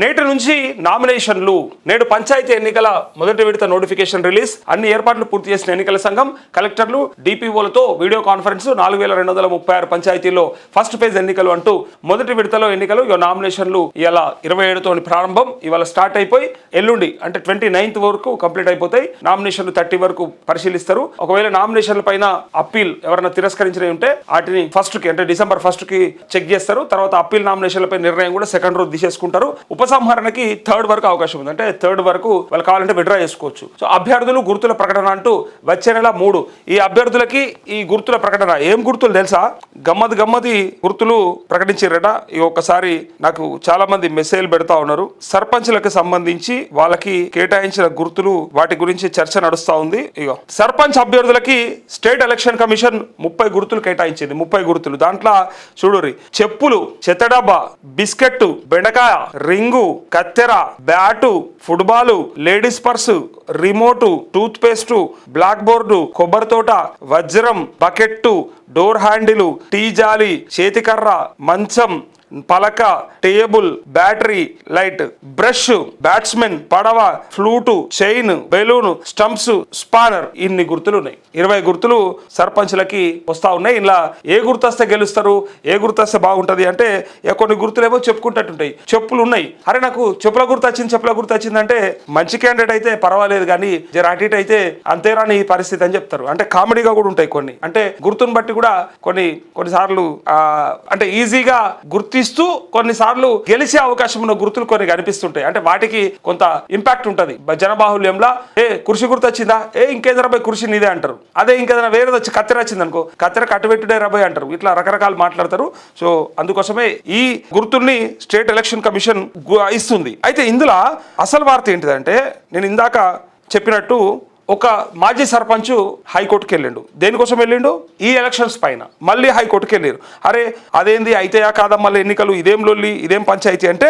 నేటి నుంచి నామినేషన్లు. నేడు పంచాయతీ ఎన్నికల మొదటి విడత నోటిఫికేషన్ రిలీజ్. అన్ని ఏర్పాట్లు పూర్తి చేసిన ఎన్నికల సంఘం కలెక్టర్లు డిపిఓలతో వీడియో కాన్ఫరెన్స్. 4236 పంచాయతీల్లో ఫస్ట్ ఫేజ్ ఎన్నికలు అంటూ మొదటి విడతలో ఎన్నికలు. నామినేషన్లు ఇవాళ 27తో ప్రారంభం. ఇవాళ స్టార్ట్ అయిపోయి ఎల్లుండి అంటే 29th వరకు కంప్లీట్ అయిపోతాయి. నామినేషన్లు 30 వరకు పరిశీలిస్తారు. ఒకవేళ నామినేషన్ల పైన అప్పీల్ ఎవరైనా తిరస్కరించినవి ఉంటే వాటిని ఫస్ట్ కి అంటే December 1st కి చెక్ చేస్తారు. తర్వాత అప్పీల్ నామినేషన్లపై నిర్ణయం కూడా సెకండ్ రోజు తీసేసుకుంటారు. ఉపసంహరణకి 3rd వరకు అవకాశం ఉంది. అంటే 3rd వరకు వాళ్ళు కావాలంటే విత్డ్రా చేసుకోవచ్చు. సో అభ్యర్థులు గుర్తుల ప్రకటన అంటూ వచ్చే నెల 3 ఈ అభ్యర్థులకి ఈ గుర్తుల ప్రకటన. ఏం గుర్తులు తెలుసా? గమ్మతి గుర్తులు ప్రకటించారట. ఒక్కసారి నాకు చాలా మంది మెసేజ్ పెడతా ఉన్నారు. సర్పంచ్లకు సంబంధించి వాళ్ళకి కేటాయించిన గుర్తులు వాటి గురించి చర్చ నడుస్తా ఉంది. ఇగో సర్పంచ్ అభ్యర్థులకి స్టేట్ ఎలక్షన్ కమిషన్ 30 గుర్తులు కేటాయించింది. 30 గుర్తులు. దాంట్లో చూడురి, చెప్పులు, చెత్తడబ్బా, బిస్కెట్, బెండకాయ, రింగు, కత్తెర, bat, football, ladies purse, remote, toothpaste, blackboard, కొబ్బరి తోట, వజ్రం, బకెట్టు, డోర్ హ్యాండిల్, టీ జాలి, చేతికర్ర, మంచం, పలక, table, battery, light, brush, batsmen, పడవ, flute, chain, balloon, stumps, spanner. ఇన్ని గుర్తులు ఉన్నాయి. 20 గుర్తులు సర్పంచ్లకి వస్తా ఉన్నాయి. ఇలా ఏ గుర్తు వస్తే గెలుస్తారు, ఏ గుర్తు వస్తే బాగుంటది అంటే కొన్ని గుర్తులేమో చెప్పుకుంటుంటాయి. చెప్పులు ఉన్నాయి. అరే నాకు చెప్పుల గుర్తు వచ్చింది అంటే మంచి క్యాండిడేట్ అయితే పర్వాలేదు, కానీ జర అటు ఇటు అయితే అంతేరాని ఈ పరిస్థితి అని చెప్తారు. అంటే కామెడీగా కూడా ఉంటాయి కొన్ని. అంటే గుర్తుని బట్టి కూడా కొన్నిసార్లు అంటే ఈజీగా గుర్తిస్తూ కొన్నిసార్లు గెలిచే అవకాశం ఉన్న గుర్తులు కొన్ని కనిపిస్తుంటాయి. అంటే వాటికి కొంత ఇంపాక్ట్ ఉంటది. జనబాహుల్యంలో కృషి గుర్తు వచ్చిందా, ఇంకేదైనా పోయి కృషి నీదే అంటారు. అదే ఇంకేదైనా వేరేది వచ్చి కత్తెర వచ్చింది అనుకో, కత్తెర కట్టుబెట్టుడే రాబోయ్ అంటారు. ఇట్లా రకరకాలు మాట్లాడతారు. సో అందుకోసమే ఈ గుర్తుల్ని స్టేట్ ఎలక్షన్ కమిషన్ ఇస్తుంది. అయితే ఇందులో అసలు వార్త ఏంటిదంటే, నేను ఇందాక చెప్పినట్టు ఒక మాజీ సర్పంచ్ హైకోర్టుకి వెళ్ళిండు. దేనికోసం వెళ్ళిండు? ఈ ఎలక్షన్స్ పైన. మళ్ళీ హైకోర్టుకి వెళ్ళారు. అరే అదేంది అయితేయా కాదా మళ్ళీ ఎన్నికలు, ఇదేం లొల్లి, ఇదేం పంచాయతీ అంటే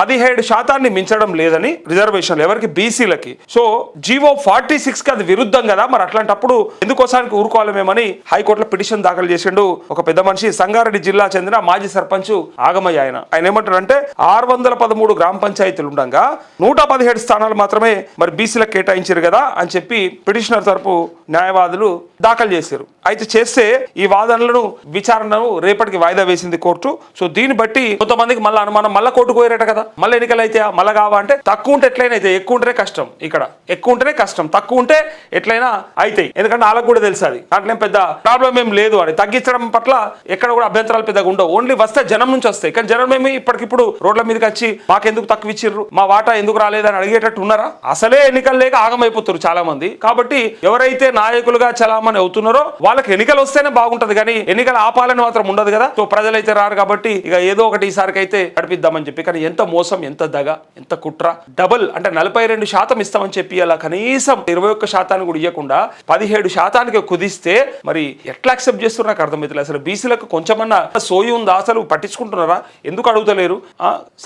17% మించడం లేదని రిజర్వేషన్లు ఎవరికి? బీసీలకి. సో జీవో 46కి అది విరుద్ధం కదా, మరి అట్లాంటప్పుడు ఎందుకోసానికి ఊరుకోవాలమేమని హైకోర్టులో పిటిషన్ దాఖలు చేసిండు ఒక పెద్ద మనిషి. సంగారెడ్డి జిల్లా చెందిన మాజీ సర్పంచ్ ఆగమయ్య. ఆయన ఏమంటారంటే 613 గ్రామ పంచాయతీలు ఉండగా 117 స్థానాలు మాత్రమే మరి బీసీలకు కేటాయించారు కదా అని చెప్పి పిటిషనర్ తరపు న్యాయవాదులు దాఖలు చేశారు. అయితే చేస్తే ఈ వాదనలను విచారణను రేపటికి వాయిదా వేసింది కోర్టు. సో దీన్ని బట్టి కొంతమందికి మళ్ళీ అనుమానం, మళ్ళీ కోర్టుకు పోయారట కదా, మళ్ళీ ఎన్నికలు అయితే మళ్ళీ కావా అంటే తక్కువ ఉంటే ఎట్లయినా అయితే, ఎక్కువ ఉంటేనే కష్టం. ఇక్కడ ఎక్కువ ఉంటేనే కష్టం, తక్కువ ఉంటే ఎట్లయినా అవుతాయి. ఎందుకంటే వాళ్ళకు కూడా తెలుసు అది దాంట్లో పెద్ద ప్రాబ్లం ఏం లేదు అని. తగ్గించడం పట్ల ఎక్కడ కూడా అభ్యంతరాలు పెద్దగా ఉండవు. ఓన్లీ వస్తే జనం నుంచి వస్తాయి. కానీ జనం ఏమి ఇప్పటికిప్పుడు రోడ్ల మీదకి వచ్చి మాకెందుకు తక్కువ ఇచ్చిర్రు, మా వాటా ఎందుకు రాలేదని అడిగేటట్టు ఉన్నారా? అసలే ఎన్నికలు లేక ఆగమైపోతారు చాలా మంది. కాబట్టి ఎవరైతే నాయకులుగా చలామణి అవుతున్నారో వాళ్ళకి ఎన్నికలు వస్తేనే బాగుంటది, కానీ ఎన్నికలు ఆపాలని మాత్రం ఉండదు కదా. సో ప్రజలైతే రారు కాబట్టి ఇక ఏదో ఒకటి ఈసారికి అయితే నడిపిద్దామని చెప్పి. కానీ ఎంత మోసం, ఎంత దగ, ఎంత కుట్ర. డబుల్ అంటే 42% ఇస్తామని చెప్పి అలా కనీసం 21% కూడా ఇవ్వకుండా 17% కుదిస్తే మరి ఎట్లా యాక్సెప్ట్ చేస్తున్నారు నాకు అర్థమవుతుంది. అసలు బీసీలకు కొంచెమన్నా సోయి ఉందా? అసలు పట్టించుకుంటున్నారా? ఎందుకు అడుగుతలేరు?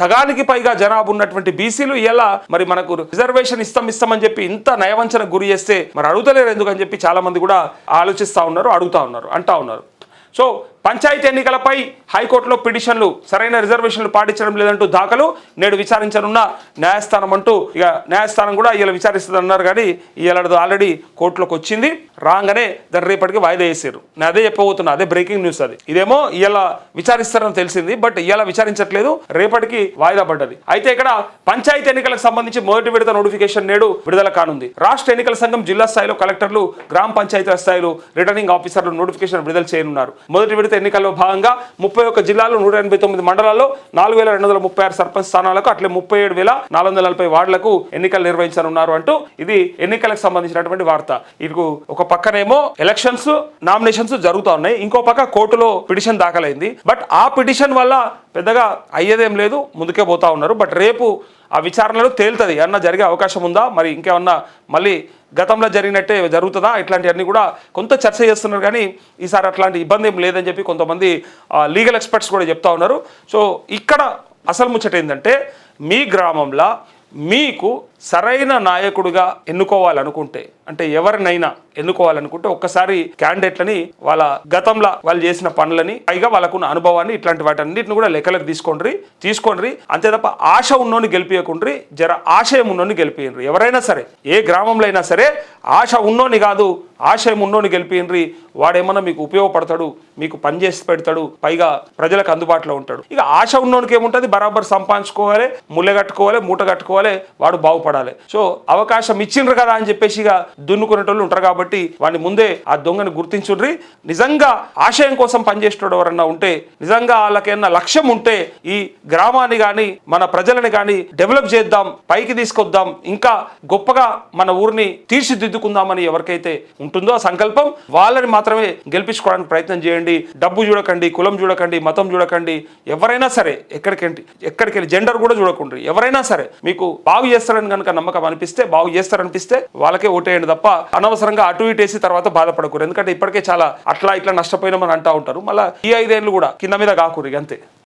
సగానికి పైగా జనాభా ఉన్నటువంటి బీసీలు ఇలా మరి మనకు రిజర్వేషన్ ఇస్తామని చెప్పి ఇంత నయవంచన గురి చేస్తే మరి అడుగుతలేరు ఎందుకని చెప్పి చాలా మంది కూడా ఆలోచిస్తూ ఉన్నారు, అడుగుతా ఉన్నారు, అంటా ఉన్నారు. సో పంచాయతీ ఎన్నికలపై హైకోర్టులో పిటిషన్లు సరైన రిజర్వేషన్లు పాటించడం లేదంటూ దాఖలు. నేడు విచారించనున్న న్యాయస్థానం అంటూ ఇక న్యాయస్థానం కూడా ఇలా విచారిస్తుంది అన్నారు. కానీ ఇవాళ ఆల్రెడీ కోర్టులోకి వచ్చింది. రాగానే దాన్ని రేపటికి వాయిదా వేసారు. నేను అదే చెప్పబోతున్నా, అదే బ్రేకింగ్ న్యూస్ అది. ఇదేమో ఇలా విచారిస్తారని తెలిసింది, బట్ ఇలా విచారించట్లేదు, రేపటికి వాయిదా పడ్డది. అయితే ఇక్కడ పంచాయతీ ఎన్నికలకు సంబంధించి మొదటి విడత నోటిఫికేషన్ నేడు విడుదల కానుంది. రాష్ట్ర ఎన్నికల సంఘం జిల్లా స్థాయిలో కలెక్టర్లు, గ్రామ పంచాయతీల స్థాయిలో రిటర్నింగ్ ఆఫీసర్లు నోటిఫికేషన్ విడుదల చేయనున్నారు. మొదటి విడత ఎన్నికల్లో భాగంగా 31 జిల్లాల్లో 189 మండలాల్లో 4236 సర్పంచ్ స్థానాలకు, అట్లే 37,440 వార్డులకు ఎన్నికలు నిర్వహించనున్నారు అంటూ ఇది ఎన్నికలకు సంబంధించినటువంటి వార్త. ఇటు ఒక పక్కనేమో ఎలక్షన్స్, నామినేషన్స్ జరుగుతూ ఉన్నాయి, ఇంకో పక్క కోర్టులో పిటిషన్ దాఖలైంది. బట్ ఆ పిటిషన్ వల్ల పెద్దగా అయ్యేదేం లేదు, ముందుకే పోతా ఉన్నారు. బట్ రేపు ఆ విచారణలో తేలుతుంది అన్న జరిగే అవకాశం ఉందా, మరి ఇంకేమన్నా మళ్ళీ గతంలో జరిగినట్టే జరుగుతుందా, ఇట్లాంటివన్నీ కూడా కొంత చర్చ చేస్తున్నారు. కానీ ఈసారి అట్లాంటి ఇబ్బంది ఏం లేదని చెప్పి కొంతమంది లీగల్ ఎక్స్పర్ట్స్ కూడా చెప్తా ఉన్నారు. సో ఇక్కడ అసలు ముచ్చట ఏంటంటే, మీ గ్రామంలో మీకు సరైన నాయకుడిగా ఎన్నుకోవాలనుకుంటే అంటే ఎవరినైనా ఎన్నుకోవాలనుకుంటే ఒక్కసారి క్యాండిడేట్లని వాళ్ళ గతంలో వాళ్ళు చేసిన పనులని పైగా వాళ్ళకున్న అనుభవాన్ని ఇట్లాంటి వాటన్నిటిని కూడా లెక్కలకు తీసుకోండి. అంతే తప్ప ఆశ ఉన్నోని గెలిపియకుండ్రి, జర ఆశయం ఉన్నోని గెలిపియండ్రి. ఎవరైనా సరే ఏ గ్రామంలో అయినా సరే ఆశ ఉన్నోని కాదు ఆశయం ఉన్నోని గెలిపియండ్రి. వాడేమన్నా మీకు ఉపయోగపడతాడు, మీకు పని చేసి పెడతాడు, పైగా ప్రజలకు అందుబాటులో ఉంటాడు. ఇక ఆశ ఉన్నోనికి ఏముంటుంది, బరాబర్ సంపాదించుకోవాలి, ముళ్ళె కట్టుకోవాలి, మూట కట్టుకోవాలి, వాడు బాగుపడాలి. సో అవకాశం ఇచ్చిండ్రు కదా అని చెప్పేసి ఇక దున్నుకునేటోళ్ళు ఉంటారు. కాబట్టి వాడిని ముందే ఆ దొంగని గుర్తించుండ్రి. నిజంగా ఆశయం కోసం పనిచేసేటోడు ఎవరన్నా ఉంటే, నిజంగా వాళ్ళకైనా లక్ష్యం ఉంటే ఈ గ్రామాన్ని కానీ మన ప్రజలని కానీ డెవలప్ చేద్దాం, పైకి తీసుకొద్దాం, ఇంకా గొప్పగా మన ఊరిని తీర్చిదిద్దుకుందామని ఎవరికైతే ఉంటుందో ఆ సంకల్పం, వాళ్ళని మాత్రమే గెలిపించుకోవడానికి ప్రయత్నం చేయండి. డబ్బు చూడకండి, కులం చూడకండి, మతం చూడకండి. ఎవరైనా సరే ఎక్కడికి జెండర్ కూడా చూడకండి. ఎవరైనా సరే మీకు బాగు చేస్తారని కనుక నమ్మకం అనిపిస్తే, బాగు చేస్తారనిపిస్తే వాళ్ళకే ఓటేయండి తప్ప అనవసరంగా అటు ఇటు వేసి తర్వాత బాధపడకూడదు. ఎందుకంటే ఇప్పటికే చాలా అట్లా ఇట్లా నష్టపోయినామని అంటూ ఉంటారు. మళ్ళీ ఈ 5 ఏళ్ళు కూడా కింద మీద కాకూడదు అంతే.